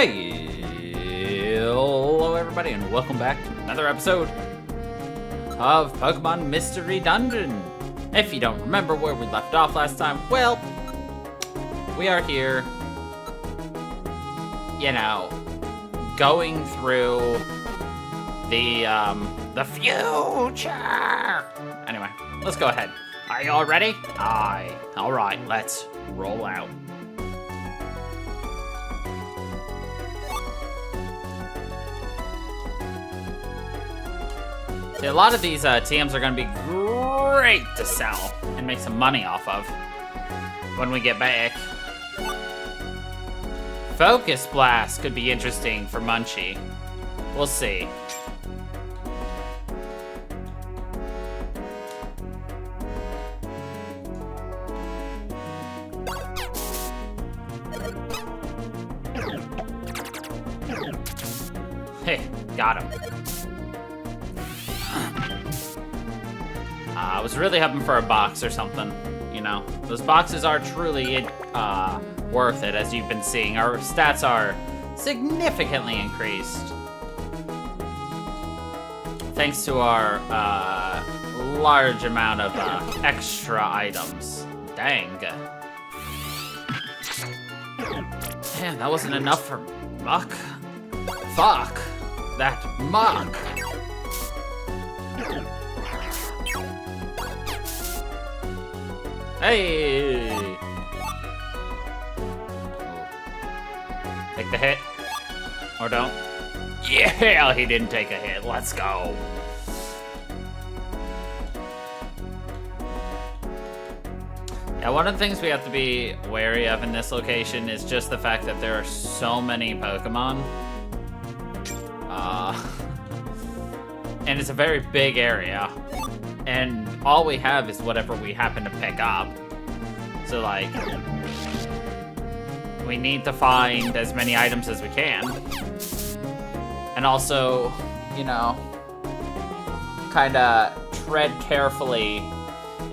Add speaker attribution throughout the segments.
Speaker 1: Hello everybody and welcome back to another episode of Pokemon Mystery Dungeon. If you don't remember where we left off last time, well, we are here, you know, going through the future. Anyway, let's go ahead. Are you all ready? Aye. All right, let's roll out. See, a lot of these TMs are going to be great to sell and make some money off of when we get back. Focus Blast could be interesting for Munchie. We'll see. Hey, got him. I was really hoping for a box or something, you know. Those boxes are truly worth it, as you've been seeing. Our stats are significantly increased thanks to our large amount of extra items. Dang. Man, that wasn't enough for Muck. Fuck. That Muck. Hey! Take the hit. Or don't. Yeah, he didn't take a hit. Let's go. Yeah, one of the things we have to be wary of in this location is just the fact that there are so many Pokemon. And it's a very big area. And all we have is whatever we happen to pick up. So, like, we need to find as many items as we can. And also, you know, kind of tread carefully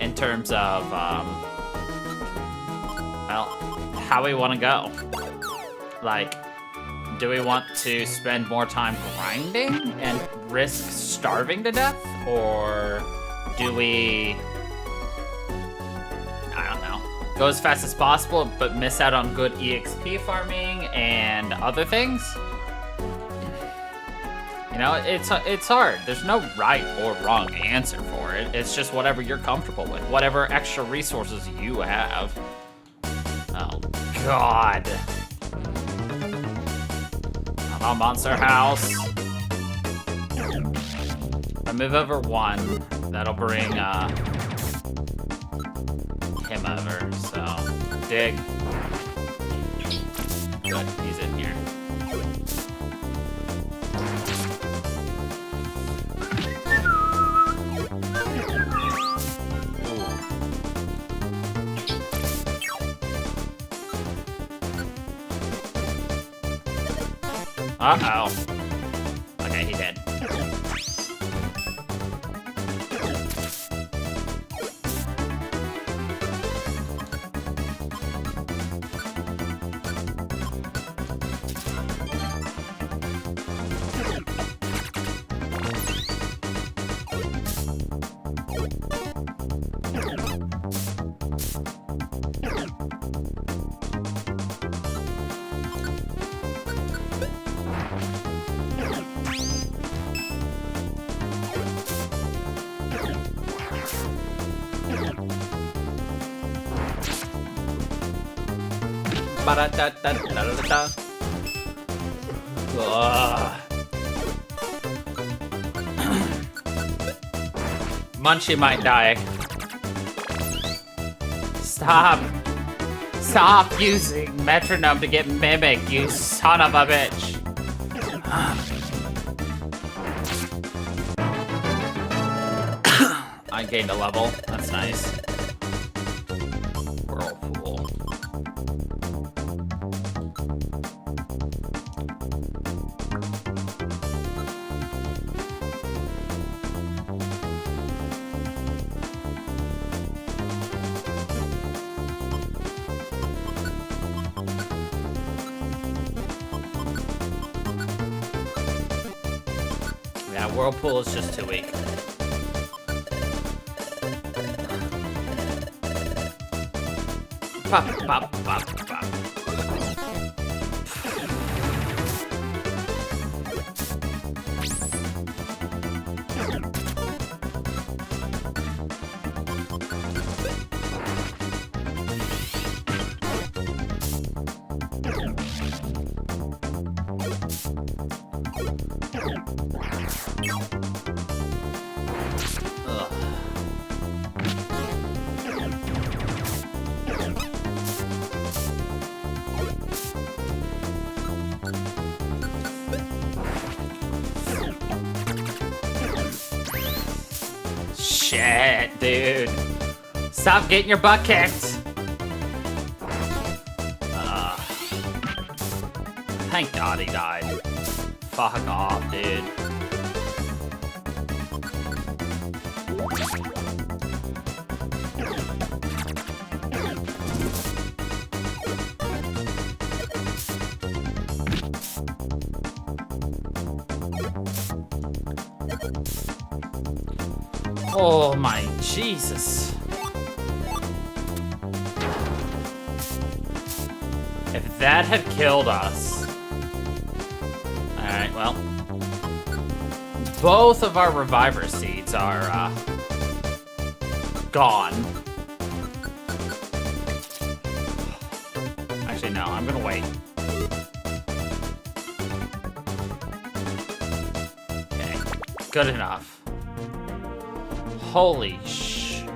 Speaker 1: in terms of, well, how we want to go. Like, do we want to spend more time grinding and risk starving to death? Or do we, I don't know, go as fast as possible but miss out on good EXP farming and other things? You know, it's hard. There's no right or wrong answer for it. It's just whatever you're comfortable with, whatever extra resources you have. Oh, God. Come on, Monster House. I move over one. That'll bring him over, so dig. Good, he's in here. Uh-oh. Okay, he did. Ba-da-da-da-da-da-da. Munchie might die. Stop using metronome to get Mimic, you son of a bitch. I gained a level. That's nice. Whirlpool. Yeah, Whirlpool is just too weak. Pop, pop, pop, pop. Shit, dude. Stop getting your butt kicked. Thank God he died. Fuck off, dude. Oh my Jesus. If that had killed us. Alright, well. Both of our reviver seeds are gone. Actually, no, I'm gonna wait. Okay, good enough. Holy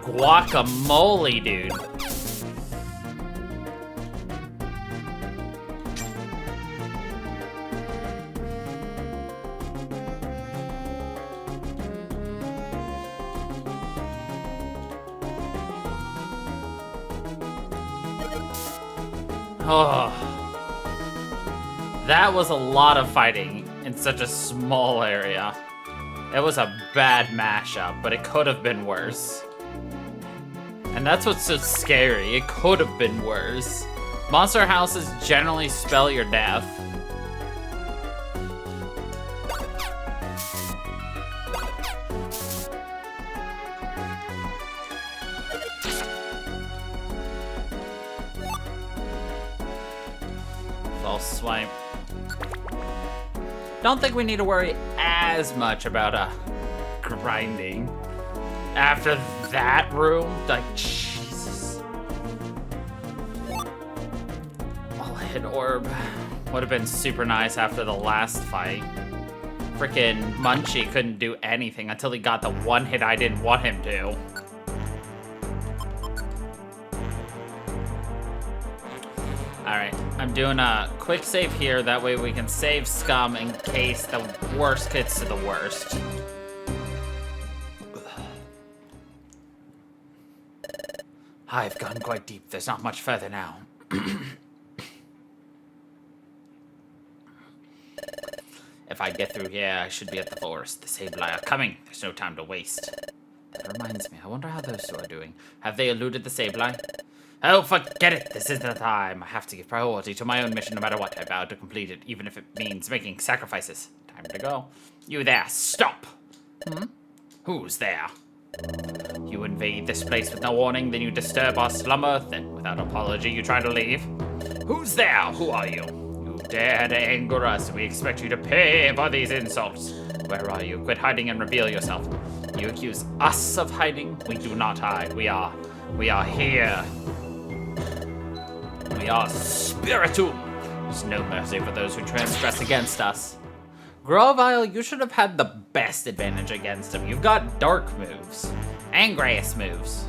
Speaker 1: guacamole, dude. Oh. That was a lot of fighting in such a small area. It was a bad mashup, but it could have been worse. And that's what's so scary. It could have been worse. Monster houses generally spell your death. False swipe. Don't think we need to worry as much about grinding after that room. Like, Jesus. All-hit orb would have been super nice after the last fight. Frickin' Munchie couldn't do anything until he got the one hit I didn't want him to. Alright, I'm doing a quick save here, that way we can save Scum in case the worst gets to the worst. I've gone quite deep, there's not much further now. If I get through here, I should be at the forest. The Sableye are coming, there's no time to waste. That reminds me, I wonder how those two are doing. Have they eluded the Sableye? Oh, forget it! This isn't the time. I have to give priority to my own mission no matter what. I vow to complete it, even if it means making sacrifices. Time to go. You there, stop! Who's there? You invade this place with no warning, then you disturb our slumber, then without apology you try to leave. Who's there? Who are you? You dare to anger us. We expect you to pay for these insults. Where are you? Quit hiding and reveal yourself. You accuse us of hiding? We do not hide. We are here. We are Spiritum. There's no mercy for those who transgress against us. Grovile, you should have had the best advantage against him. You've got dark moves. And grass moves.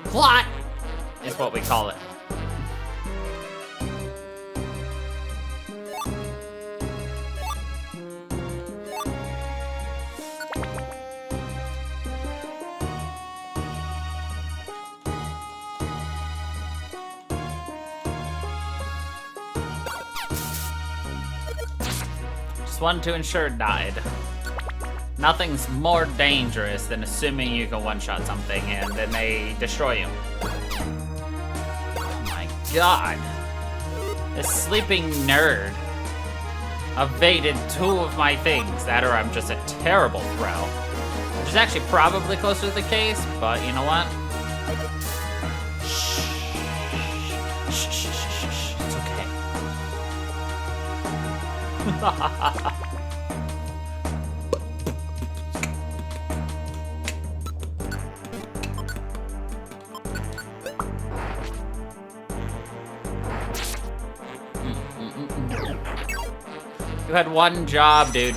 Speaker 1: Plot is what we call it. One to ensure died. Nothing's more dangerous than assuming you can one-shot something and then they destroy you. Oh my God. This sleeping nerd evaded 2 of my things. That or I'm just a terrible throw. Which is actually probably closer to the case, but you know what? Shh. Shh, shh, shh, shh, shh. It's okay. You had one job, dude.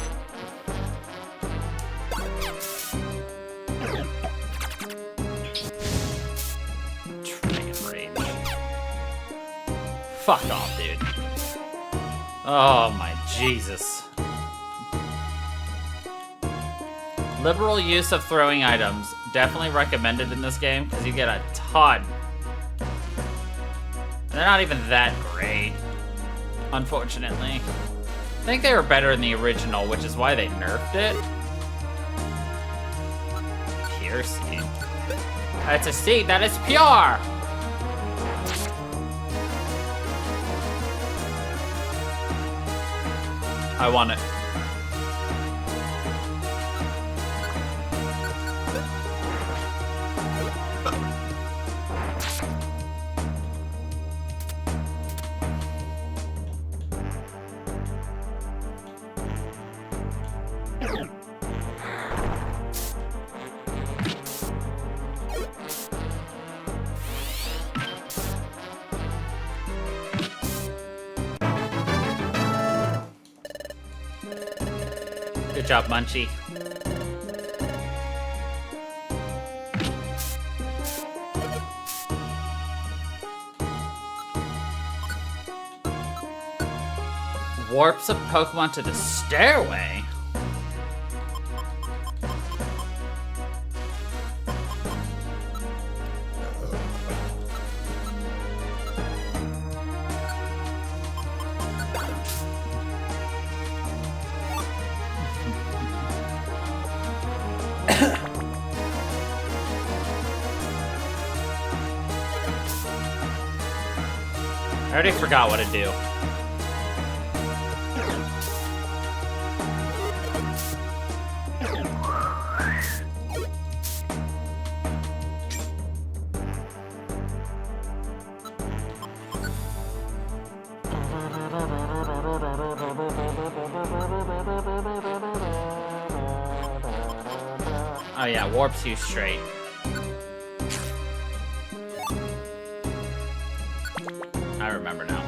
Speaker 1: Train range. Fuck off, dude. Oh my Jesus. Liberal use of throwing items. Definitely recommended in this game because you get a ton. And they're not even that great, unfortunately. I think they were better in the original, which is why they nerfed it. Pure seed. That's a seed that is pure! I want it. Good job, Munchie. Warps a Pokemon to the stairway? I already forgot what to do. Oh yeah, warps you straight. I remember now.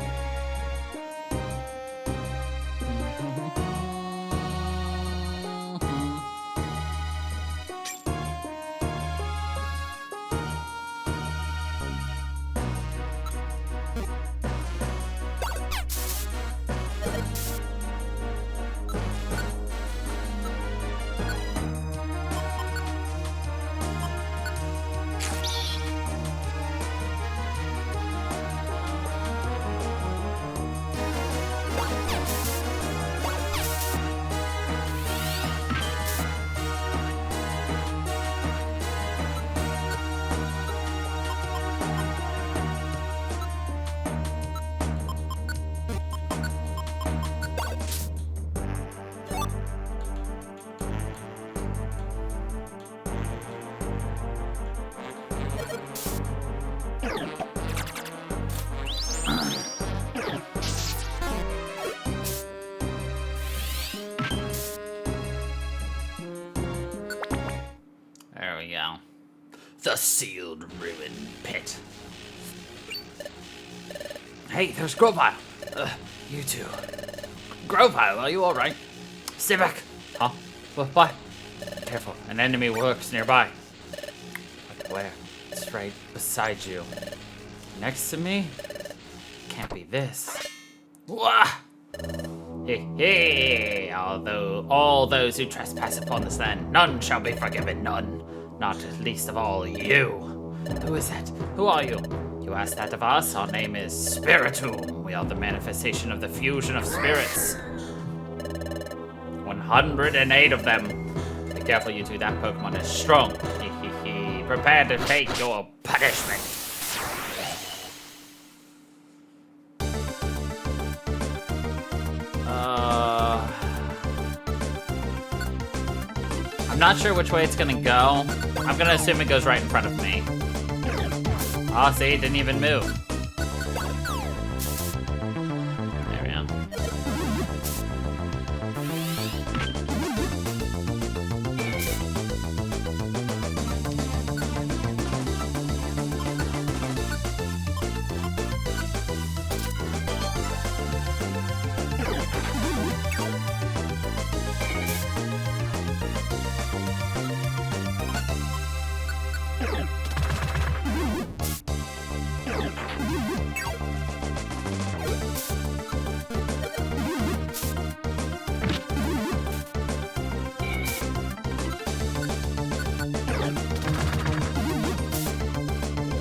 Speaker 1: There we go. The sealed ruin pit. Hey, there's Grovile. You two. Grovile, are you alright? Stay back. Huh? What? Careful, an enemy lurks nearby. Like where? It's right beside you. Next to me? Can't be this. Wah! Hey, although all those who trespass upon this land, none shall be forgiven, none. Not least of all you. Who is that? Who are you? You ask that of us? Our name is Spiritomb. We are the manifestation of the fusion of spirits. 108 of them. Be careful, you two. That Pokemon is strong. Prepare to take your punishment. I'm not sure which way it's gonna go. I'm gonna assume it goes right in front of me. Oh, see, it didn't even move. There we go.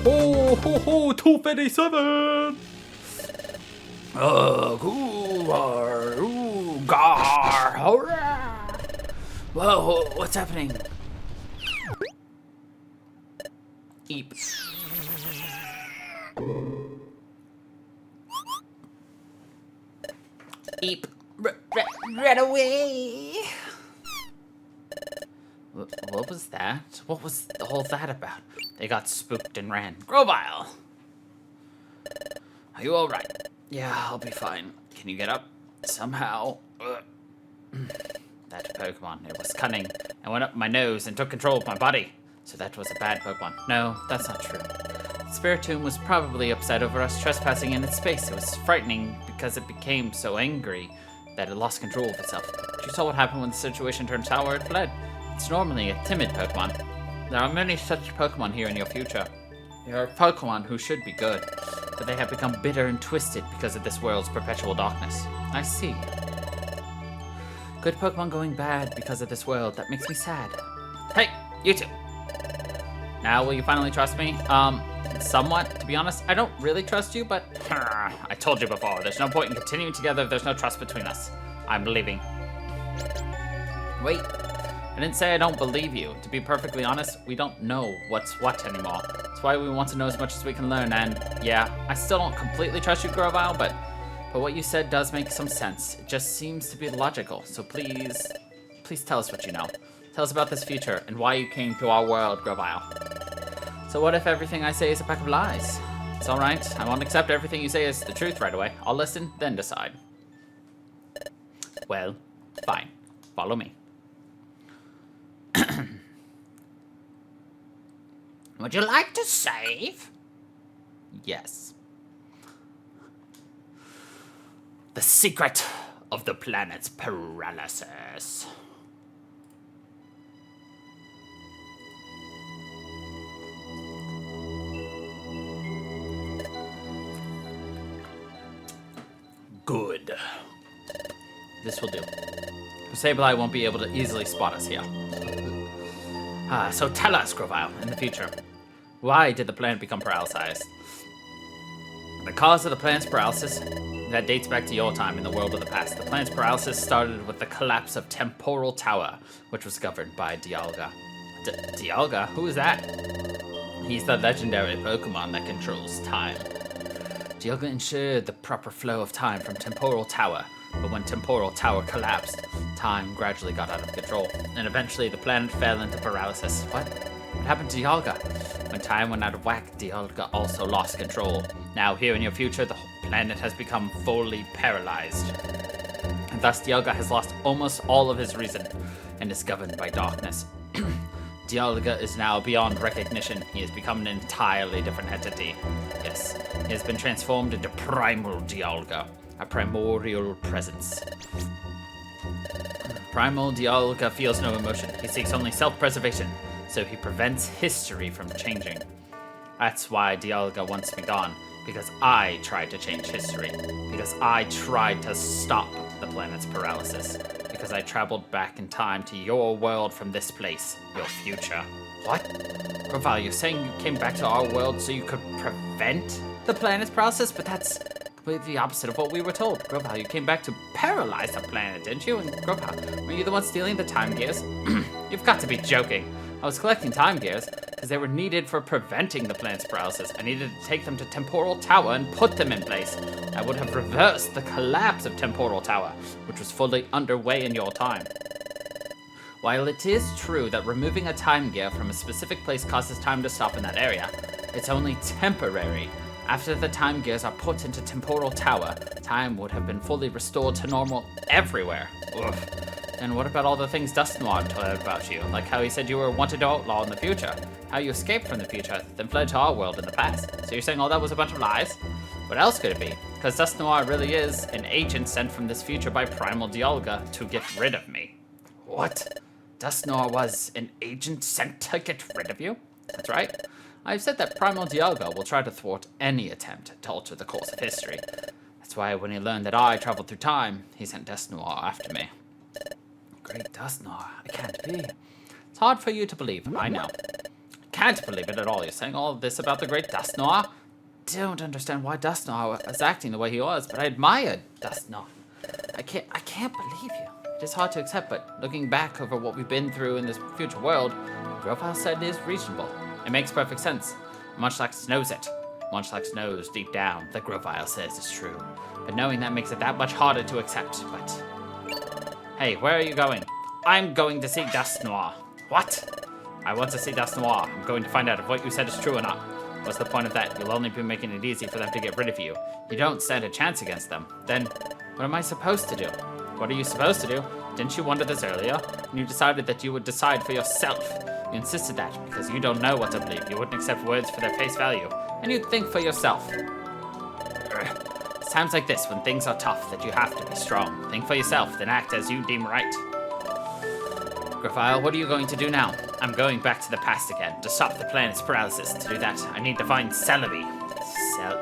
Speaker 1: Oh, ho, ho, 257! Whoa, what's happening? Eep. Eep. Run away! What was that? What was all that about? They got spooked and ran. Grovyle! Are you alright? Yeah, I'll be fine. Can you get up? Somehow. That Pokemon, it was cunning and went up my nose and took control of my body. So that was a bad Pokemon. No, that's not true. Spiritomb was probably upset over us trespassing in its space. It was frightening because it became so angry that it lost control of itself. You saw what happened when the situation turned sour and fled. It's normally a timid Pokemon. There are many such Pokemon here in your future. There are Pokemon who should be good, but they have become bitter and twisted because of this world's perpetual darkness. I see. Good Pokemon going bad because of this world. That makes me sad. Hey, you two. Now, will you finally trust me? Somewhat, to be honest. I don't really trust you, but I told you before. There's no point in continuing together if there's no trust between us. I'm leaving. Wait. I didn't say I don't believe you. To be perfectly honest, we don't know what's what anymore. That's why we want to know as much as we can learn, and yeah, I still don't completely trust you, Grovyle, but what you said does make some sense. It just seems to be logical, so please tell us what you know. Tell us about this future, and why you came to our world, Grovyle. So what if everything I say is a pack of lies? It's alright, I won't accept everything you say as the truth right away. I'll listen, then decide. Well, fine. Follow me. Would you like to save? Yes. The secret of the planet's paralysis. Good. This will do. Sableye won't be able to easily spot us here. So tell us, Grovyle, in the future, why did the planet become paralyzed? The cause of the planet's paralysis, that dates back to your time in the world of the past. The planet's paralysis started with the collapse of Temporal Tower, which was governed by Dialga. Dialga? Who is that? He's the legendary Pokemon that controls time. Dialga ensured the proper flow of time from Temporal Tower, but when Temporal Tower collapsed, time gradually got out of control, and eventually the planet fell into paralysis. What happened to Dialga? When time went out of whack, Dialga also lost control. Now, here in your future, the whole planet has become fully paralyzed. And thus, Dialga has lost almost all of his reason, and is governed by darkness. Dialga is now beyond recognition. He has become an entirely different entity. Yes, he has been transformed into Primal Dialga, a primordial presence. Primal Dialga feels no emotion. He seeks only self-preservation, so he prevents history from changing. That's why Dialga wants me gone, because I tried to change history, because I tried to stop the planet's paralysis, because I traveled back in time to your world from this place, your future. What? Grovyle, you're saying you came back to our world so you could prevent the planet's paralysis? But that's completely the opposite of what we were told. Grovyle, you came back to paralyze the planet, didn't you? And Grovyle, were you the one stealing the time gears? You've got to be joking. I was collecting time gears because they were needed for preventing the planet's paralysis. I needed to take them to Temporal Tower and put them in place. I would have reversed the collapse of Temporal Tower, which was fully underway in your time. While it is true that removing a time gear from a specific place causes time to stop in that area, it's only temporary. After the time gears are put into Temporal Tower, time would have been fully restored to normal everywhere. Ugh. And what about all the things Dust Noir told about you? Like how he said you were a wanted outlaw in the future, how you escaped from the future, then fled to our world in the past. So you're saying all that was a bunch of lies? What else could it be? Because Dust Noir really is an agent sent from this future by Primal Dialga to get rid of me. What? Dust Noir was an agent sent to get rid of you? That's right. I've said that Primal Dialga will try to thwart any attempt to alter the course of history. That's why when he learned that I traveled through time, he sent Dust Noir after me. Great Dust Noir, it can't be. It's hard for you to believe, I know. I can't believe it at all. You're saying all of this about the great Dust Noir? Don't understand why Dust Noir was acting the way he was, but I admired Dust Noir. I can't believe you. It is hard to accept, but looking back over what we've been through in this future world, Grovile said it is reasonable. It makes perfect sense. Munchlax knows it. Munchlax knows deep down that Grovile says is true. But knowing that makes it that much harder to accept, but... Hey, where are you going? I'm going to see Dust Noir. What? I want to see Dust Noir. I'm going to find out if what you said is true or not. What's the point of that? You'll only be making it easy for them to get rid of you. You don't stand a chance against them. Then, what am I supposed to do? What are you supposed to do? Didn't you wonder this earlier? And you decided that you would decide for yourself. You insisted that because you don't know what to believe. You wouldn't accept words for their face value. And you'd think for yourself. It's times like this, when things are tough, that you have to be strong. Think for yourself, then act as you deem right. Grovile, what are you going to do now? I'm going back to the past again, to stop the planet's paralysis. To do that, I need to find Celebi.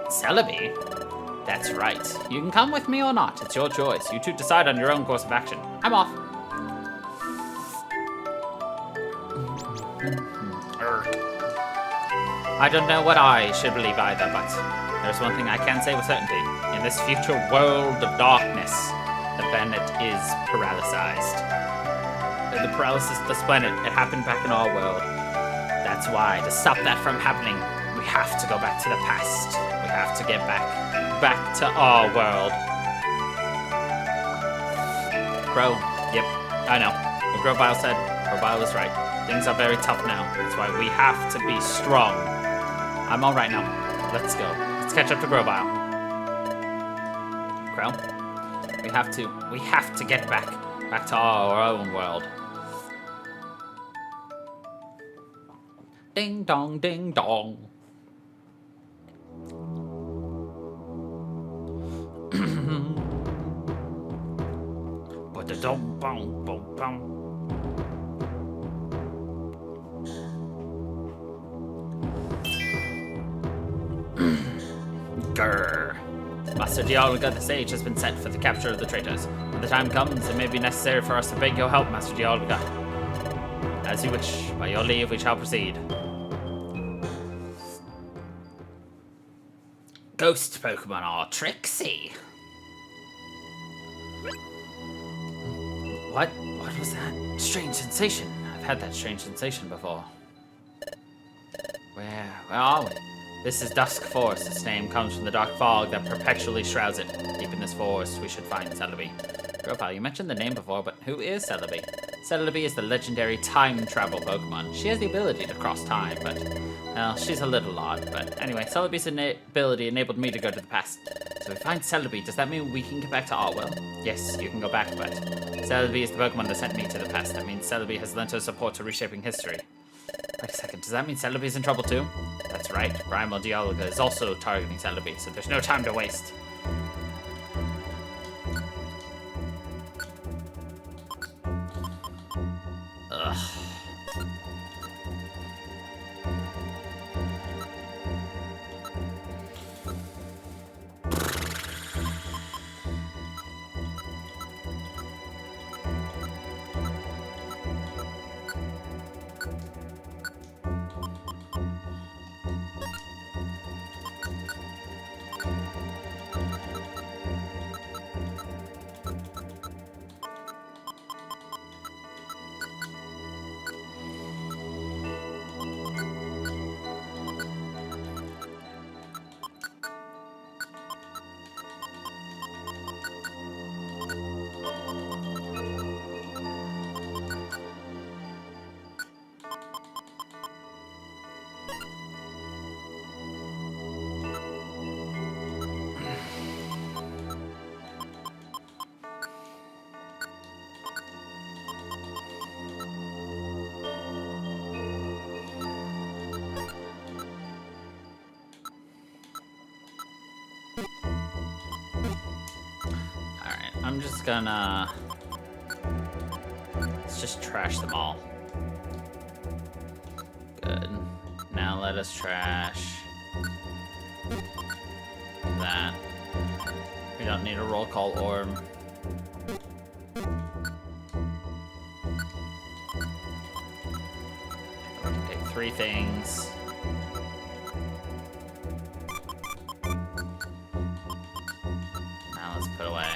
Speaker 1: Celebi? That's right. You can come with me or not. It's your choice. You two decide on your own course of action. I'm off. I don't know what I should believe either, but there's one thing I can say with certainty. In this future world of darkness, the planet is paralyzed. The paralysis of this planet, it happened back in our world. That's why, to stop that from happening, we have to go back to the past. We have to get back to our world. Bro, yep, I know. What Grovile said, Grovile is right. Things are very tough now. That's why we have to be strong. I'm alright now. Let's go. Let's catch up to Grovile. Crow, we have to get back to our own world. Ding dong, ding dong. Ba-da-dum, bum, bum, bum. Grrr. Master Dialga, the stage has been set for the capture of the traitors. When the time comes, it may be necessary for us to beg your help, Master Dialga. As you wish. By your leave, we shall proceed. Ghost Pokemon are tricksy. What was that? Strange sensation. I've had that strange sensation before. Where are we? This is Dusk Forest. Its name comes from the dark fog that perpetually shrouds it. Deep in this forest, we should find Celebi. Grovile, you mentioned the name before, but who is Celebi? Celebi is the legendary time travel Pokemon. She has the ability to cross time, but, well, she's a little odd. But anyway, Celebi's ability enabled me to go to the past. So if we find Celebi, does that mean we can get back to our world? Yes, you can go back, but Celebi is the Pokemon that sent me to the past. That means Celebi has lent her support to reshaping history. Wait a second, does that mean Celebi's in trouble too? That's right, Primal Dialga is also targeting Celebi, so there's no time to waste. Ugh. I'm just gonna... Let's just trash them all. Good. Now let us trash that. We don't need a roll call orb. Take 3 things. Now let's put away.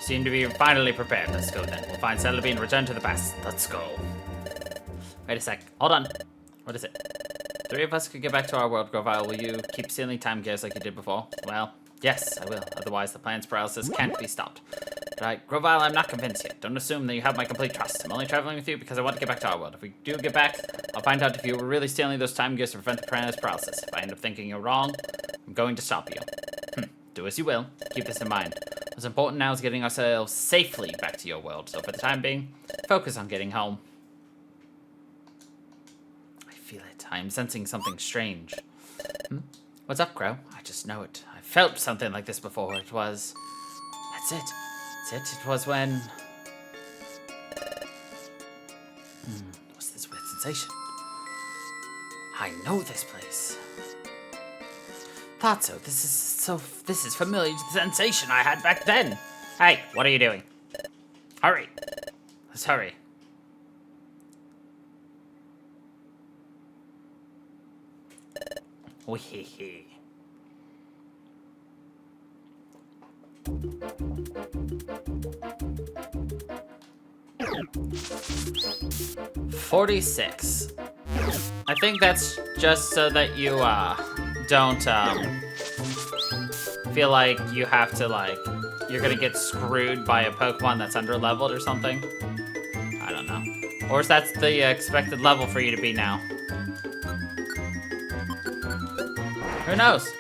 Speaker 1: Seem to be finally prepared. Let's go then. We'll find Celebi and return to the past. Let's go. Wait a sec. Hold on. What is it? 3 of us could get back to our world, Grovile. Will you keep stealing time gears like you did before? Well, yes, I will. Otherwise, the plan's paralysis can't be stopped. Right, Grovile, I'm not convinced yet. Don't assume that you have my complete trust. I'm only traveling with you because I want to get back to our world. If we do get back, I'll find out if you were really stealing those time gears to prevent the plan's paralysis. If I end up thinking you're wrong, I'm going to stop you. Do as you will. Keep this in mind. What's important now is getting ourselves safely back to your world. So for the time being, focus on getting home. I feel it. I am sensing something strange. What's up, Crow? I just know it. I felt something like this before. It was... That's it. That's it. It was when... What's this weird sensation? I know this place. Thought so. This is familiar to the sensation I had back then. Hey, what are you doing? Hurry. Let's hurry. Wee-hee-hee. $46. I think that's just so that you don't feel like you have to you're gonna get screwed by a Pokemon that's under-leveled or something. I don't know. Or is that the expected level for you to be now? Who knows?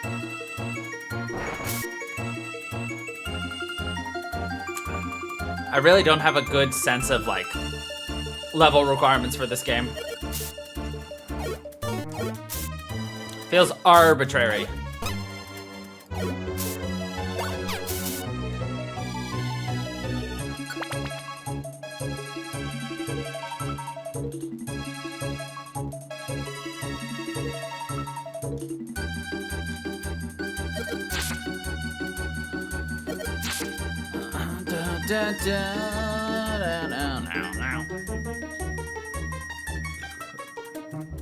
Speaker 1: I really don't have a good sense of level requirements for this game. Feels arbitrary.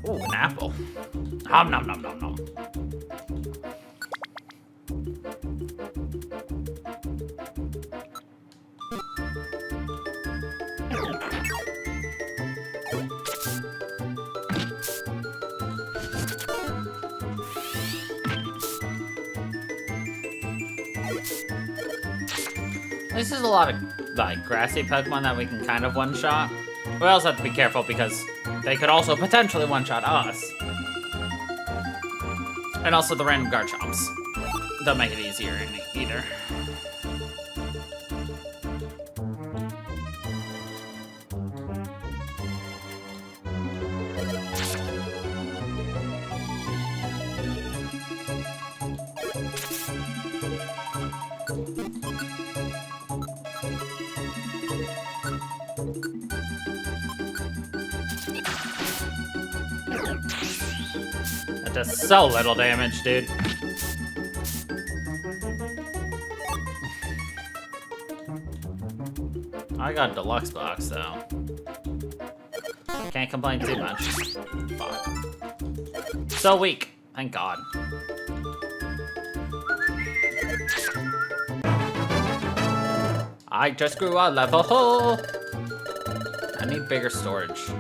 Speaker 1: Ooh, an apple. Nom nom nom nom nom. This is a lot of grassy Pokemon that we can kind of one-shot. We also have to be careful because they could also potentially one-shot us. And also the random Garchomps. Don't make it easier either. That does so little damage, dude. I got a deluxe box though. Can't complain too much. Fuck. So weak. Thank God. I just grew a level. I need bigger storage.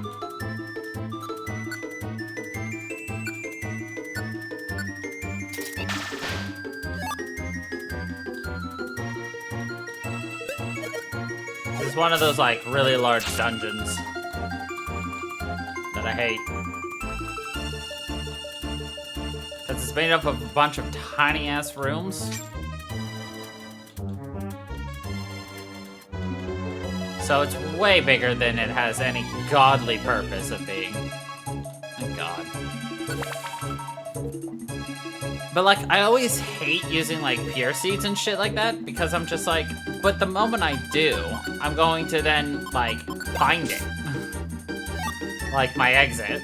Speaker 1: This is one of those like really large dungeons that I hate. Because it's made up of a bunch of tiny ass rooms. So it's way bigger than it has any godly purpose of being. Thank God. But like, I always hate using like pure seeds and shit like that because I'm just like, but the moment I do, I'm going to then like find it. Like my exit.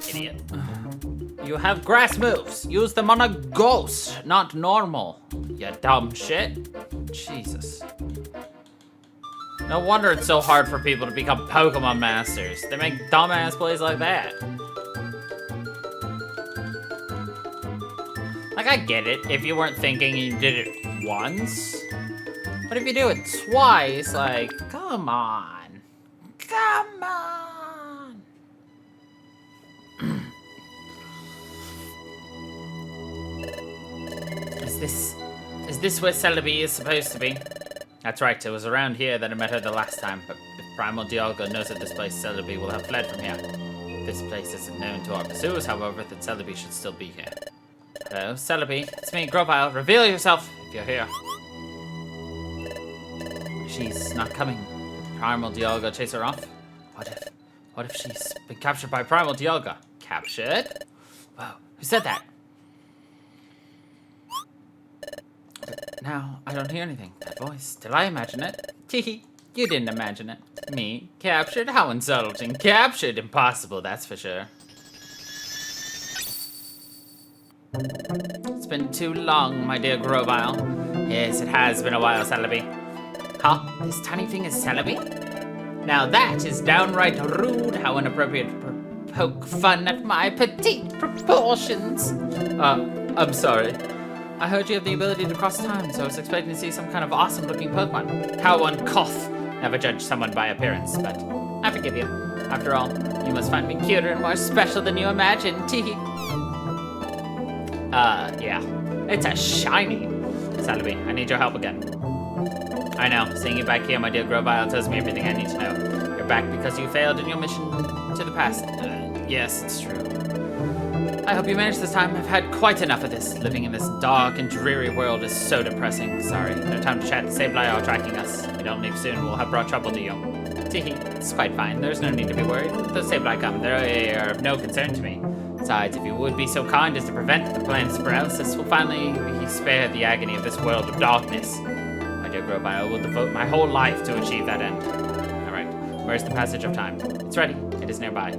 Speaker 1: Idiot. You have grass moves. Use them on a ghost, not normal. You dumb shit. Jesus. No wonder it's so hard for people to become Pokemon masters. They make dumbass plays like that. Like, I get it if you weren't thinking and you did it once. But if you do it twice, like, come on. Come on. Is this where Celebi is supposed to be? That's right, it was around here that I met her the last time, but if Primal Dialga knows of this place, Celebi will have fled from here. This place isn't known to our pursuers, however, that Celebi should still be here. Hello, Celebi, it's me, Grovyle. Reveal yourself if you're here. She's not coming. Primal Dialga chase her off? What if she's been captured by Primal Dialga? Captured? Whoa, who said that? Now, I don't hear anything. That voice. Did I imagine it? Teehee, you didn't imagine it. Me? Captured? How insulting. Captured? Impossible, that's for sure. It's been too long, my dear Grovyle. Yes, it has been a while, Celebi. Huh? This tiny thing is Celebi? Now that is downright rude. How inappropriate to poke fun at my petite proportions. I'm sorry. I heard you have the ability to cross time, so I was expecting to see some kind of awesome-looking Pokemon. How one cough! Never judge someone by appearance, but I forgive you. After all, you must find me cuter and more special than you imagine. Teehee. Yeah. It's a shiny. Celebi, I need your help again. I know. Seeing you back here, my dear Grovyle, tells me everything I need to know. You're back because you failed in your mission to the past. Yes, it's true. I hope you managed this time. I've had quite enough of this. Living in this dark and dreary world is so depressing. Sorry, no time to chat. The Sableye are tracking us. If we don't leave soon, we'll have brought trouble to you. Teehee, it's quite fine. There's no need to be worried. If the Sableye come, they are of no concern to me. Besides, if you would be so kind as to prevent the planet's paralysis, we'll finally be spared the agony of this world of darkness. My dear Grovyle, I will devote my whole life to achieve that end. Alright, where's the passage of time? It's ready. It is nearby.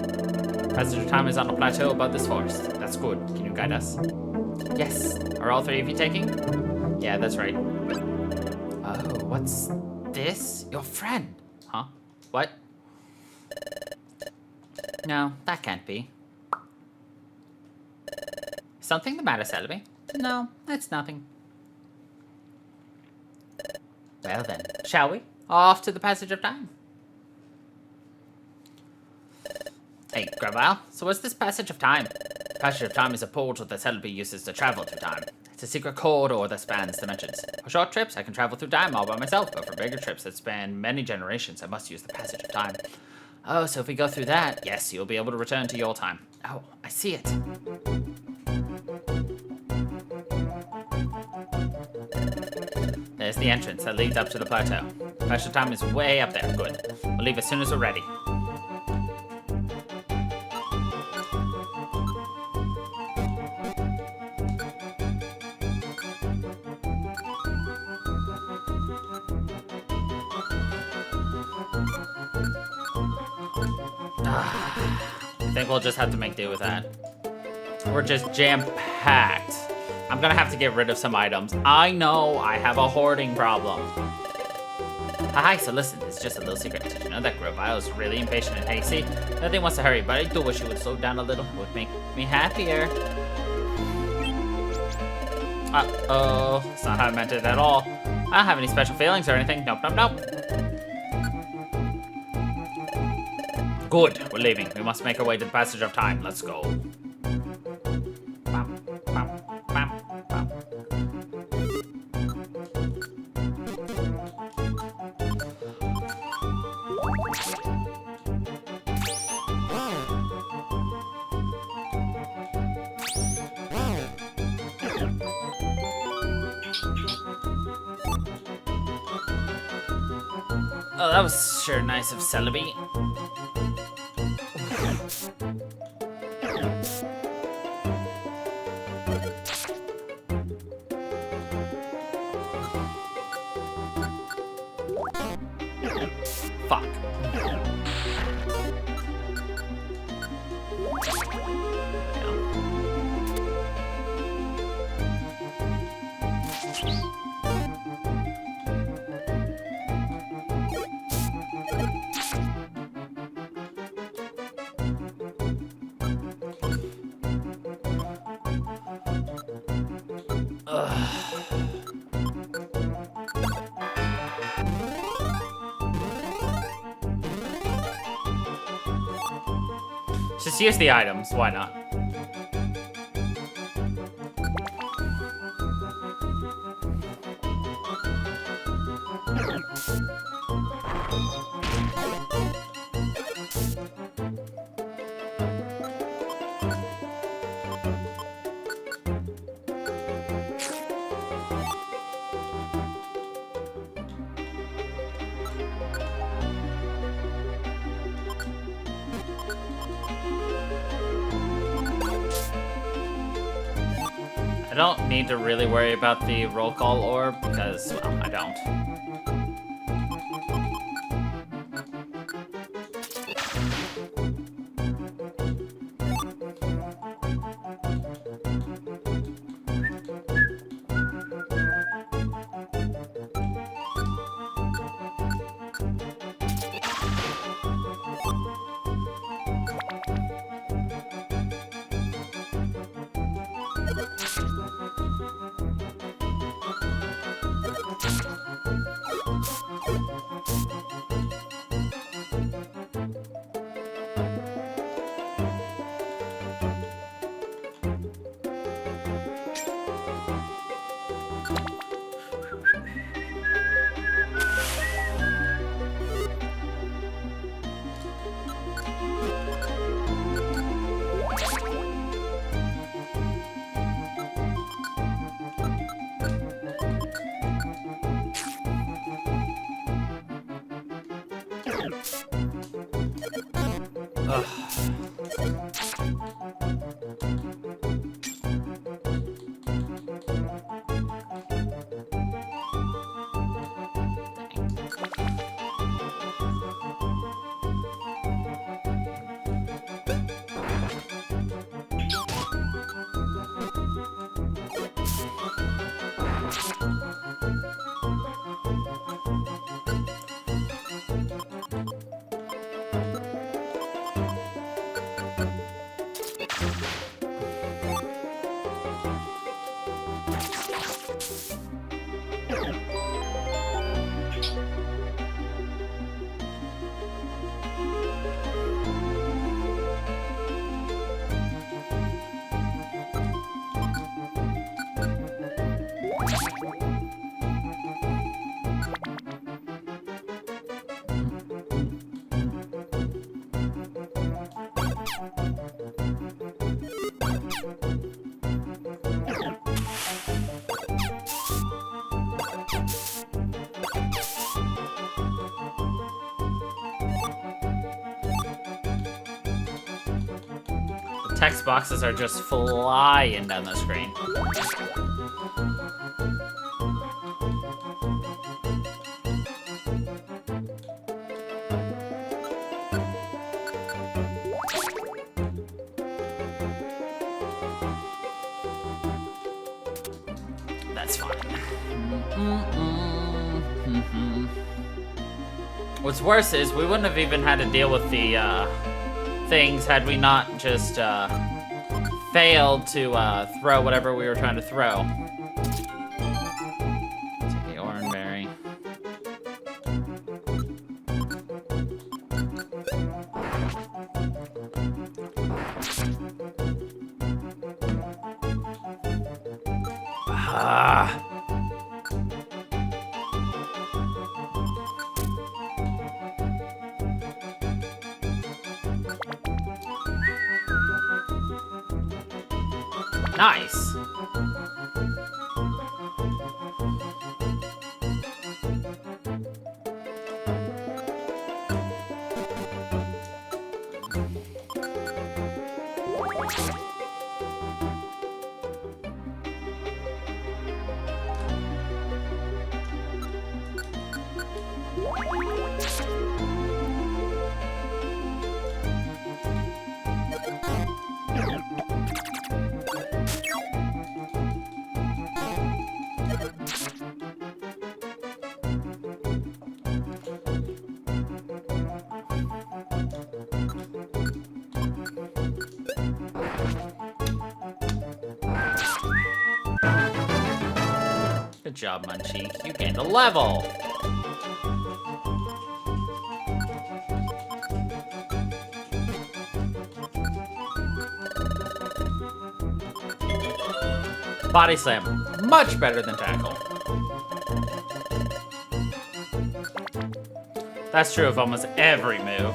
Speaker 1: Passage of time is on a plateau above this forest. That's good. Can you guide us? Yes. Are all three of you taking? Yeah, that's right. Oh, what's this? Your friend. Huh? What? No, that can't be. Something the matter, Celebi? No, it's nothing. Well then, shall we? Off to the passage of time. Hey, Gravile, so what's this passage of time? Passage of time is a portal that Celebi uses to travel through time. It's a secret corridor that spans dimensions. For short trips, I can travel through time all by myself, but for bigger trips that span many generations, I must use the passage of time. Oh, so if we go through that, yes, you'll be able to return to your time. Oh, I see it. There's the entrance that leads up to the plateau. Passage of time is way up there. Good. We'll leave as soon as we're ready. I think we'll just have to make do with that. We're just jam-packed. I'm gonna have to get rid of some items. I know I have a hoarding problem. Hi, so listen, it's just a little secret. Did you know that Gravile is really impatient and hasty? Nothing wants to hurry, but I do wish you would slow down a little. It would make me happier. Uh-oh. That's not how I meant it at all. I don't have any special feelings or anything. Nope, nope, nope. Good, we're leaving. We must make our way to the passage of time. Let's go. Bam, bam, bam, bam. Oh, that was sure nice of Celebi. Fuck. Just use the items, why not? I don't need to really worry about the roll call orb because, well, I don't. Text boxes are just flying down the screen. That's fine. What's worse is we wouldn't have even had to deal with the things had we not just failed to throw whatever we were trying to throw. Take the orangeberry. Ah. Nice. Good job, Munchie. You gained a level. Body slam, much better than tackle. That's true of almost every move.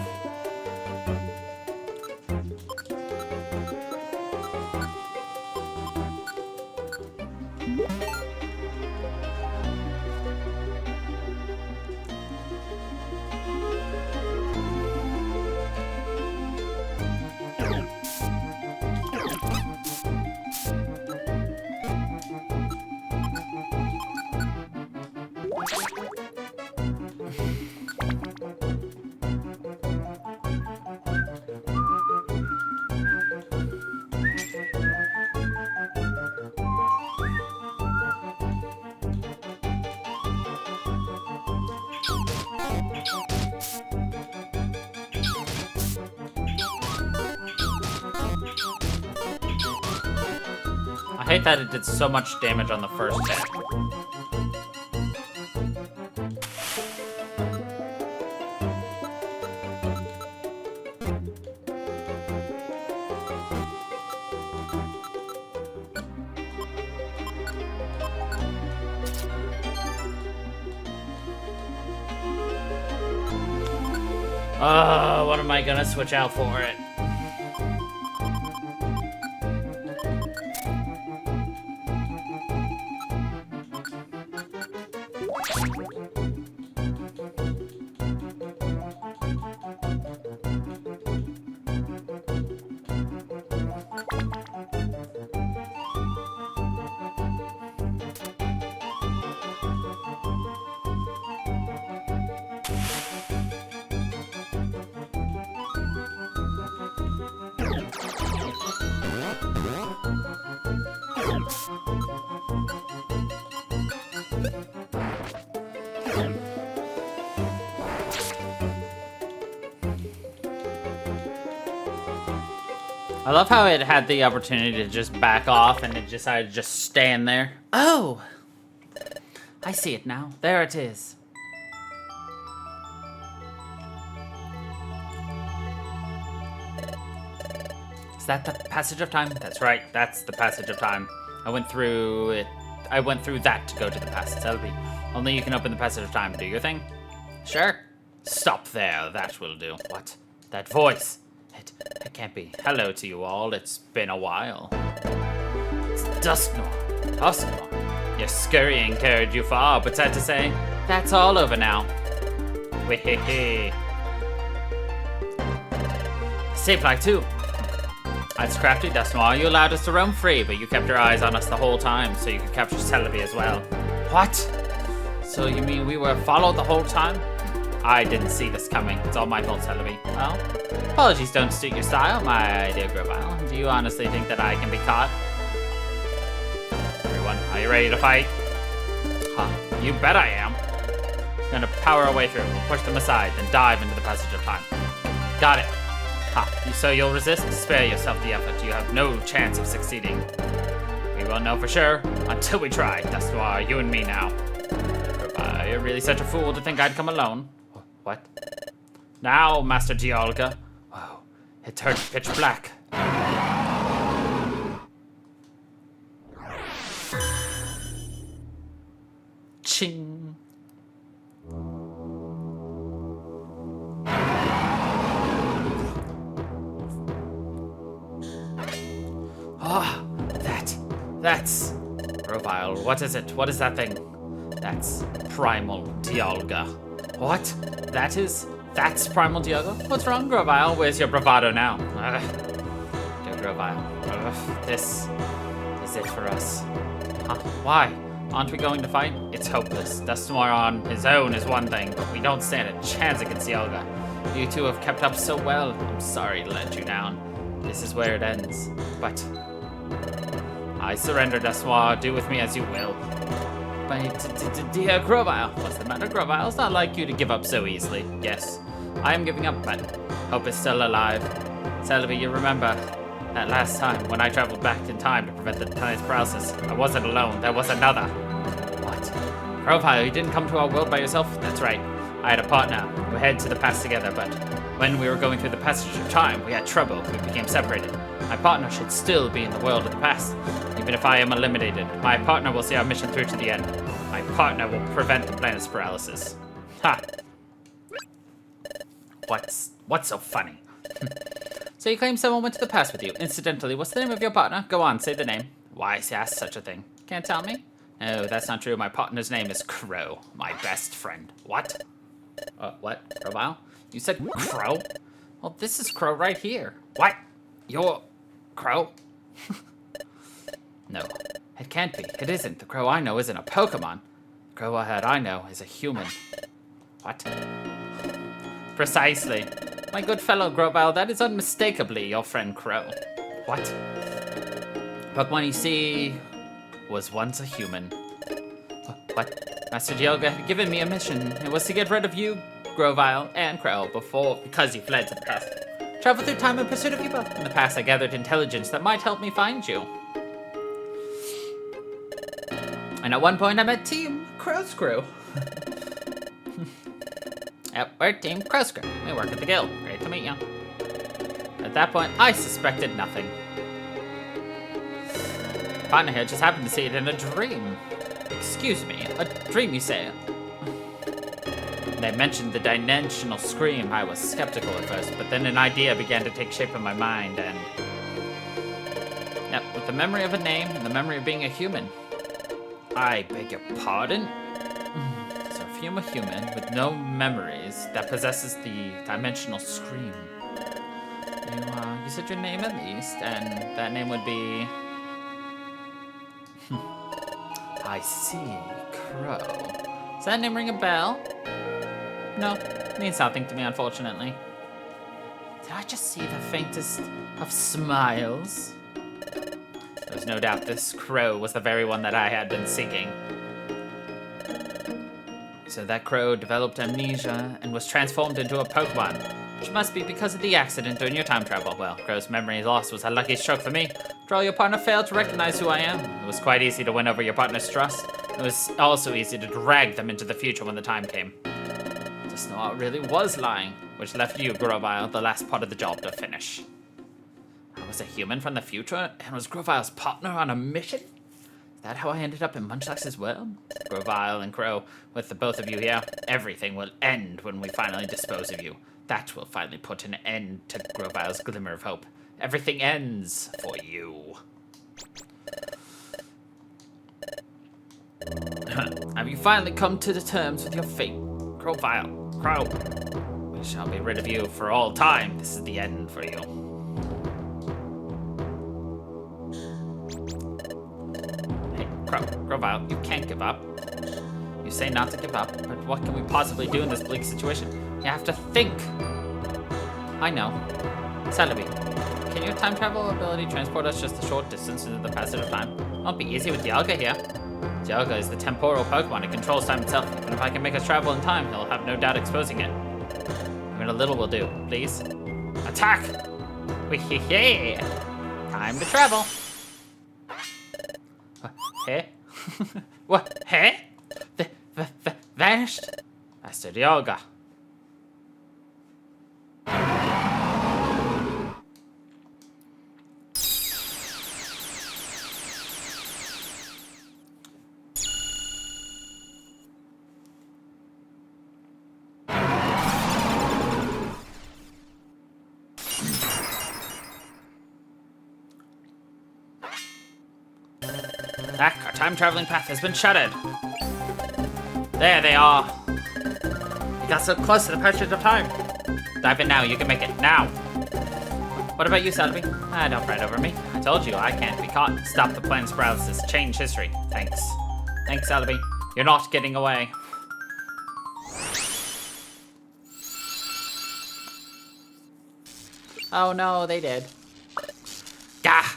Speaker 1: I hate that it did so much damage on the first hit. Oh, what am I gonna switch out for it? I love how it had the opportunity to just back off and it decided to just stand there. Oh! I see it now. There it is. Is that the passage of time? That's right, that's the passage of time. I went through it. I went through that to go to the passage. That'll be. Only you can open the passage of time. Do your thing? Sure. Stop there. That will do. What? That voice. It can't be. Hello to you all. It's been a while. It's Dusknor. Your scurrying carried you far, but sad to say, that's all over now. Wee-hee-hee. Saved like two. That's crafty, that's why you allowed us to roam free, but you kept your eyes on us the whole time, so you could capture Celebi as well. What? So you mean we were followed the whole time? I didn't see this coming. It's all my fault, Celebi. Well, apologies don't suit your style, my dear Grovyle. Do you honestly think that I can be caught? Everyone, are you ready to fight? Huh, you bet I am. Gonna power our way through. We'll push them aside, then dive into the passage of time. Got it. Ha, so you'll resist? Spare yourself the effort. You have no chance of succeeding. We won't know for sure until we try. That's why you and me now. You're really such a fool to think I'd come alone. What? Now, Master Dialga. Whoa, it turned pitch black. Ching. That's... Grovyle, what is it? What is that thing? That's Primal Dialga. What? That's Primal Dialga? What's wrong, Grovyle? Where's your bravado now? Dear Grovyle, this is it for us. Huh? Why? Aren't we going to fight? It's hopeless. Dusknoir on his own is one thing, but we don't stand a chance against Dialga. You two have kept up so well. I'm sorry to let you down. This is where it ends. But... I surrender, Dusknoir. Do with me as you will. But, dear Grovyle, what's the matter, Grovyle? It's not like you to give up so easily. Yes, I am giving up, but hope is still alive. Celebi, you remember that last time when I traveled back in time to prevent the time's paralysis? I wasn't alone. There was another. What? Grovyle, you didn't come to our world by yourself? That's right. I had a partner. We headed to the past together, but when we were going through the passage of time, we had trouble. We became separated. My partner should still be in the world of the past. Even if I am eliminated, my partner will see our mission through to the end. My partner will prevent the planet's paralysis. Ha! What's so funny? So you claim someone went to the past with you. Incidentally, what's the name of your partner? Go on, say the name. Why ask such a thing? Can't tell me? No, that's not true. My partner's name is Crow, my best friend. What? What? Grovyle? You said Crow? Well, this is Crow right here. What? You're Crow? No, it can't be. It isn't. The Crow I know isn't a Pokemon. The Crow I know is a human. What? Precisely. My good fellow Grovyle, that is unmistakably your friend Crow. What? Pokemon you see was once a human. What? Master Dialga had given me a mission. It was to get rid of you, Grovyle, and Crow because you fled to the past. Travel through time in pursuit of you both. In the past, I gathered intelligence that might help me find you. And at one point, I met Team Crow's Crew. Yep, we're Team Crow's Crew. We work at the guild. Great to meet you. At that point, I suspected nothing. Partner here just happened to see it in a dream. Excuse me, a dream you say? They mentioned the dimensional scream. I was skeptical at first, but then an idea began to take shape in my mind, and... Yep, with the memory of a name and the memory of being a human. I beg your pardon? So if you're a human with no memories that possesses the dimensional scream, you said your name at least, and that name would be... I see, Crow. Does that name ring a bell? No, means nothing to me, unfortunately. Did I just see the faintest of smiles? There's no doubt this Crow was the very one that I had been seeking. So that Crow developed amnesia and was transformed into a Pokemon, which must be because of the accident during your time travel. Well, Crow's memory loss was a lucky stroke for me. After all, your partner failed to recognize who I am. It was quite easy to win over your partner's trust. It was also easy to drag them into the future when the time came. Dusknoir really was lying, which left you, Grovyle, the last part of the job to finish. I was a human from the future, and was Grovyle's partner on a mission? Is that how I ended up in Munchlax's world? Grovyle and Crow, with the both of you here, everything will end when we finally dispose of you. That will finally put an end to Grovyle's glimmer of hope. Everything ends for you. Have you finally come to the terms with your fate? Grovyle, Crow. We shall be rid of you for all time. This is the end for you. Grovile, you can't give up. You say not to give up, but what can we possibly do in this bleak situation? You have to think. I know. Celebi, can your time travel ability transport us just a short distance into the passage of time? Won't be easy with Dialga here. Dialga is the temporal Pokemon. It controls time itself. Even if I can make us travel in time, he'll have no doubt exposing it. Even a little will do. Please. Attack! Wee-hee-hee! Time to travel. Hey? What? Hey? Vanished? Master Dialga. Our time-traveling path has been shuttered. There they are. You got so close to the passage of time. Dive in now, you can make it, now. What about you, Celebi? Don't fret over me. I told you, I can't be caught. Stop the planet's paralysis, change history. Thanks. Thanks, Celebi. You're not getting away. Oh no, they did. Gah!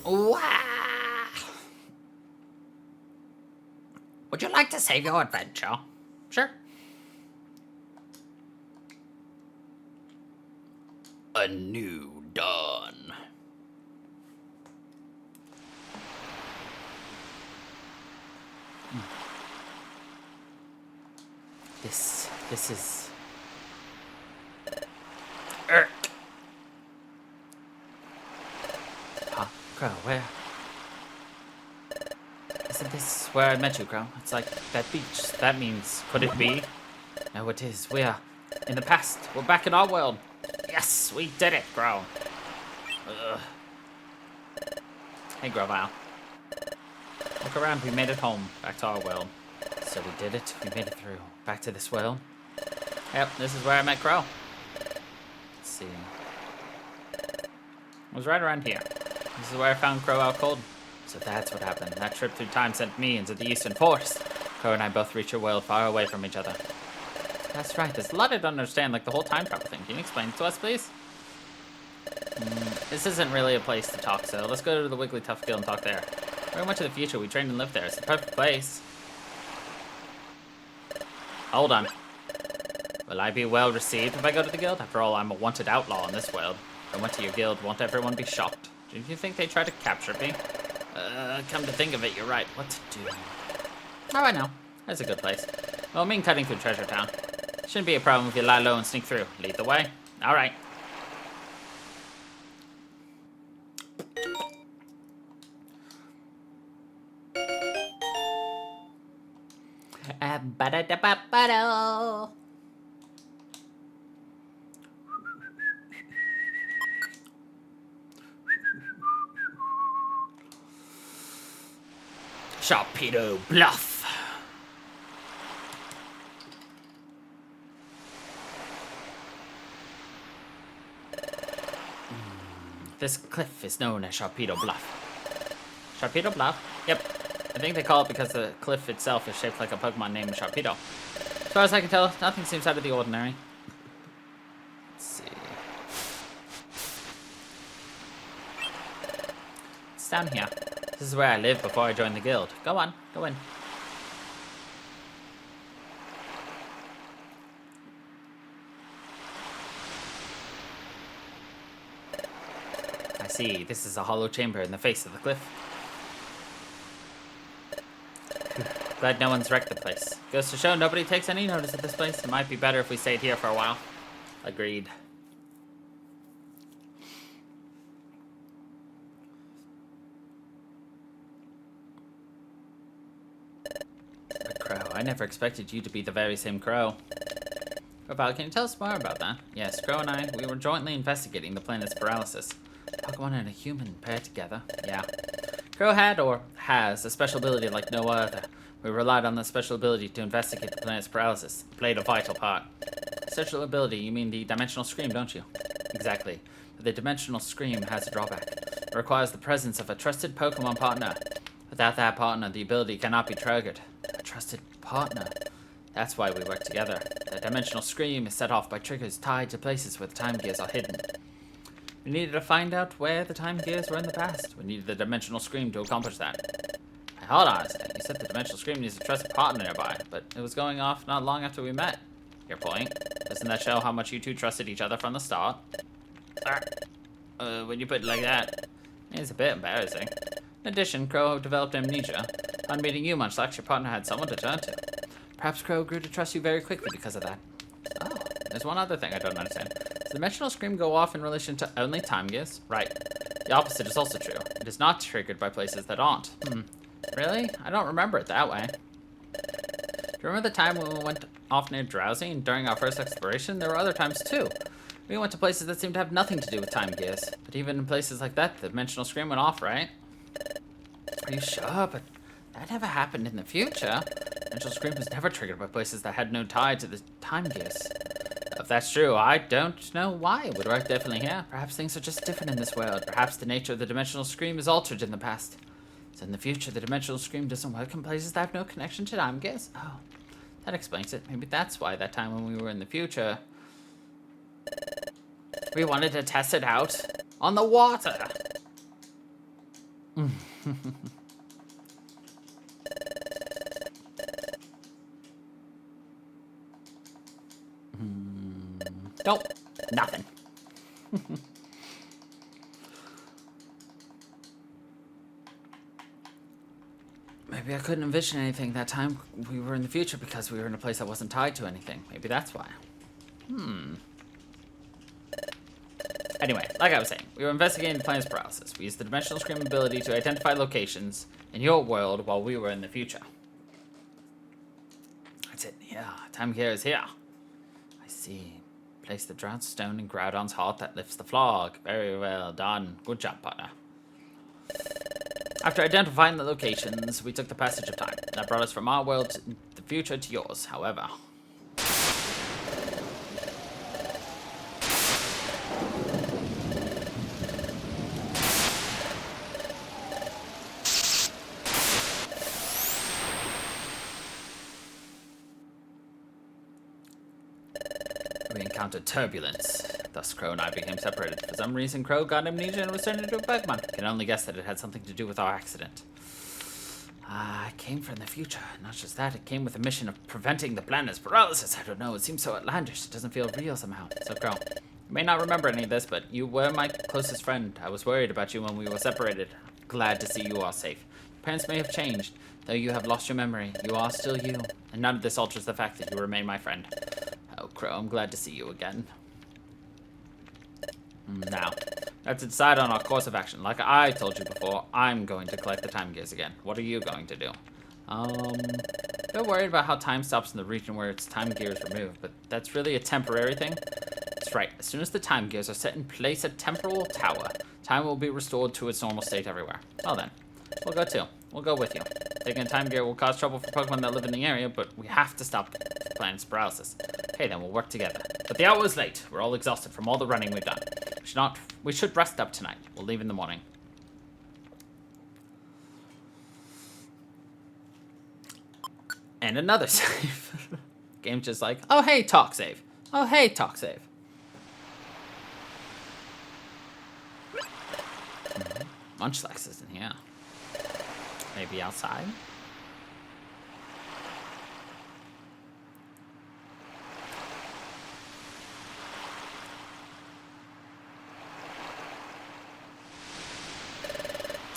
Speaker 1: Wow. Would you like to save your adventure? Sure. A new dawn. This is... Crow, where? Isn't this where I met you, Crow? It's like that beach. That means, could it be? No, it is. We are in the past. We're back in our world. Yes, we did it, Crow. Ugh. Hey, Grovile. Look around. We made it home. Back to our world. So we did it. We made it through. Back to this world. Yep, this is where I met Crow. Let's see. It was right around here. This is where I found Crow out cold. So that's what happened. That trip through time sent me into the Eastern Forest. Crow and I both reached a world far away from each other. That's right. There's a lot I don't understand, like the whole time travel thing. Can you explain it to us, please? This isn't really a place to talk, so let's go to the Wigglytuff Guild and talk there. Very much of the future. We trained and lived there. It's the perfect place. Hold on. Will I be well received if I go to the guild? After all, I'm a wanted outlaw in this world. If I went to your guild, won't everyone be shocked? Do you think they try to capture me? Come to think of it, you're right. What to do? Oh, I know. That's a good place. Well, me and cutting through Treasure Town. Shouldn't be a problem if you lie low and sneak through. Lead the way. All right. Ba-da-da-ba-ba-do. Sharpedo Bluff. This cliff is known as Sharpedo Bluff. Sharpedo Bluff? Yep. I think they call it because the cliff itself is shaped like a Pokemon named Sharpedo. As far as I can tell, nothing seems out of the ordinary. Let's see. It's down here. This is where I lived before I joined the guild. Go on, go in. I see, this is a hollow chamber in the face of the cliff. Glad no one's wrecked the place. Goes to show nobody takes any notice of this place. It might be better if we stayed here for a while. Agreed. Crow, I never expected you to be the very same Crow. Grovile, can you tell us more about that? Yes, Crow and I, we were jointly investigating the planet's paralysis. Pokemon and a human paired together. Yeah. Crow had, or has, a special ability like no other. We relied on that special ability to investigate the planet's paralysis. It played a vital part. Special ability, you mean the dimensional scream, don't you? Exactly. The dimensional scream has a drawback. It requires the presence of a trusted Pokemon partner. Without that partner, the ability cannot be triggered. A trusted partner. That's why we work together. The dimensional scream is set off by triggers tied to places where the time gears are hidden. We needed to find out where the time gears were in the past. We needed the dimensional scream to accomplish that. Hey, hold on a second. You said the dimensional scream needs a trusted partner nearby, but it was going off not long after we met. Your point? Doesn't that show how much you two trusted each other from the start? When you put it like that, it's a bit embarrassing. In addition, Crow developed amnesia. On meeting you, Munchlax, your partner had someone to turn to. Perhaps Crow grew to trust you very quickly because of that. Oh, there's one other thing I don't understand. Does the dimensional scream go off in relation to only time gears? Right. The opposite is also true. It is not triggered by places that aren't. Really? I don't remember it that way. Do you remember the time when we went off near Drowsy and during our first exploration? There were other times too. We went to places that seemed to have nothing to do with time gears. But even in places like that, the dimensional scream went off, right? Are you sure? But that never happened in the future. The dimensional scream was never triggered by places that had no tie to the time gears. If that's true, I don't know why it would work differently here. Perhaps things are just different in this world. Perhaps the nature of the dimensional scream is altered in the past. So in the future, the dimensional scream doesn't work in places that have no connection to time gears? Oh, that explains it. Maybe that's why that time when we were in the future, we wanted to test it out on the water. Nope, nothing. Maybe I couldn't envision anything that time we were in the future because we were in a place that wasn't tied to anything. Maybe that's why. Anyway, like I was saying, we were investigating the planet's paralysis. We used the dimensional scream ability to identify locations in your world while we were in the future. That's it. Yeah, time gear is here. I see. Place the drowned stone in Groudon's heart that lifts the flog. Very well done. Good job, partner. After identifying the locations, we took the passage of time. That brought us from our world to the future to yours, however. We encountered turbulence. Thus, Crow and I became separated. For some reason, Crow got amnesia and was turned into a Pokemon. I can only guess that it had something to do with our accident. It came from the future. Not just that, it came with a mission of preventing the planet's paralysis. I don't know, it seems so outlandish. It doesn't feel real somehow. So, Crow, you may not remember any of this, but you were my closest friend. I was worried about you when we were separated. Glad to see you are safe. Your parents may have changed. Though you have lost your memory, you are still you. And none of this alters the fact that you remain my friend. Oh, Crow, I'm glad to see you again. Now, let's decide on our course of action. Like I told you before, I'm going to collect the time gears again. What are you going to do? They're worried about how time stops in the region where its time gears removed, but that's really a temporary thing. That's right. As soon as the time gears are set in place at Temporal Tower, time will be restored to its normal state everywhere. Well then, we'll go too. We'll go with you. Taking a time gear will cause trouble for Pokemon that live in the area, but we have to stop the planet's paralysis. Okay, then we'll work together. But the hour is late. We're all exhausted from all the running we've done. We should rest up tonight. We'll leave in the morning. And another save. Game's just like, oh hey, talk save. Oh hey, talk save. Munchlax isn't here. Maybe outside?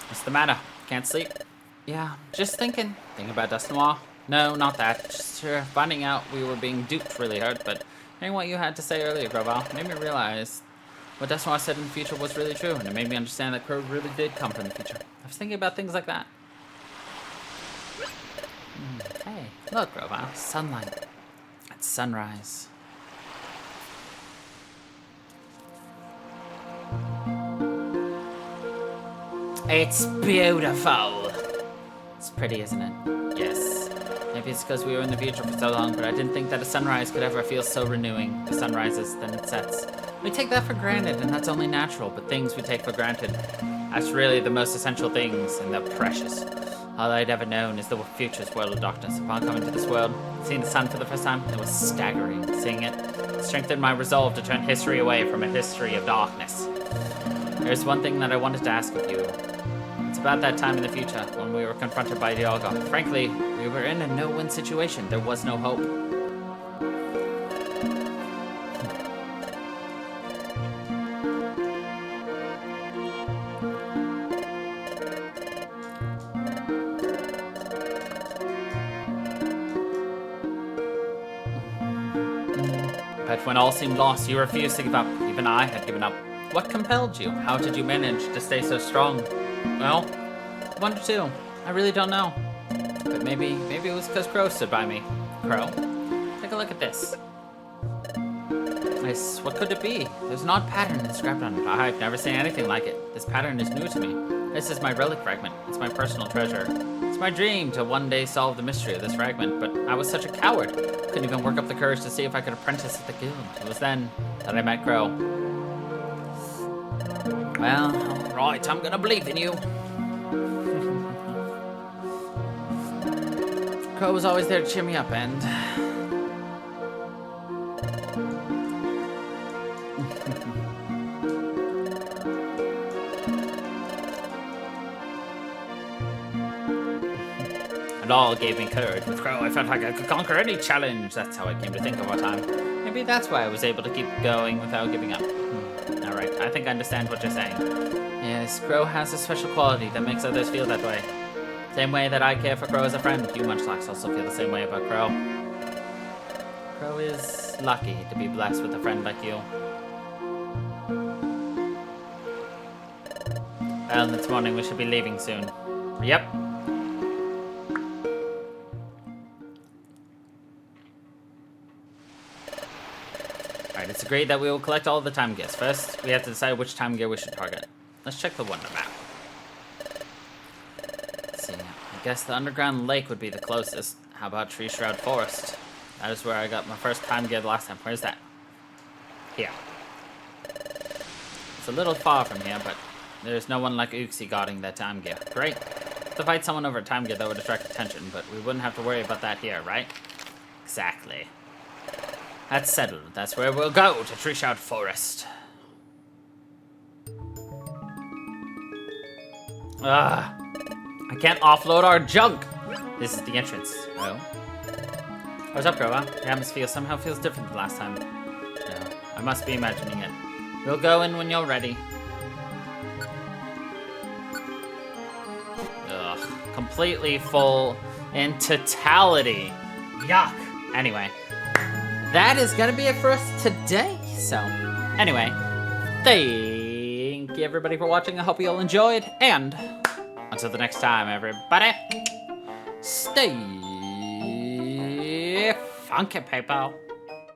Speaker 1: What's the matter? Can't sleep? Yeah, just thinking. Thinking about Dusknoir? No, not that. Just finding out we were being duped really hurt, but hearing what you had to say earlier, Grovyle, made me realize what Dusknoir said in the future was really true, and it made me understand that Crow really did come from the future. I was thinking about things like that. Hey, look, Grovyle. Sunlight. It's sunrise. It's beautiful. It's pretty, isn't it? Yes. Maybe it's because we were in the future for so long, but I didn't think that a sunrise could ever feel so renewing. The sun rises, then it sets. We take that for granted, and that's only natural, but things we take for granted, that's really the most essential things, and they're precious. All I'd ever known is the future's world of darkness. Upon coming to this world, seeing the sun for the first time, it was staggering. Seeing it strengthened my resolve to turn history away from a history of darkness. There's one thing that I wanted to ask of you. It's about that time in the future when we were confronted by Dialga. Frankly, we were in a no-win situation. There was no hope. But when all seemed lost, you refused to give up. Even I had given up. What compelled you? How did you manage to stay so strong? Well, I wonder too. I really don't know. But maybe it was because Crow stood by me. Crow? Take a look at this. Nice. What could it be? There's an odd pattern inscribed on it. I've never seen anything like it. This pattern is new to me. This is my relic fragment. It's my personal treasure. It's my dream to one day solve the mystery of this fragment, but I was such a coward. Couldn't even work up the courage to see if I could apprentice at the guild. It was then that I met Crow. Well, alright, I'm gonna believe in you. Crow was always there to cheer me up, and... It all gave me courage. With Crow, I felt like I could conquer any challenge. That's how I came to think of our time. Maybe that's why I was able to keep going without giving up. Alright, I think I understand what you're saying. Yes, Crow has a special quality that makes others feel that way. Same way that I care for Crow as a friend, you Munchlax also feel the same way about Crow. Crow is lucky to be blessed with a friend like you. Well, this morning we should be leaving soon. Yep. Alright, it's agreed that we will collect all the time gears. First, we have to decide which time gear we should target. Let's check the Wonder Map. Let's see. I guess the underground lake would be the closest. How about Tree Shroud Forest? That is where I got my first time gear the last time. Where's that? Here. It's a little far from here, but there's no one like Uxie guarding that time gear. Great. To fight someone over time gear, that would attract attention, but we wouldn't have to worry about that here, right? Exactly. That's settled. That's where we'll go, to Tree Shroud Forest. I can't offload our junk. This is the entrance. Oh. What's up, Grova? The atmosphere somehow feels different than last time. No, I must be imagining it. We'll go in when you're ready. Ugh. Completely full in totality. Yuck. Anyway. That is gonna be it for us today. So, anyway, thank you everybody for watching. I hope you all enjoyed. And until the next time, everybody, stay funky, people.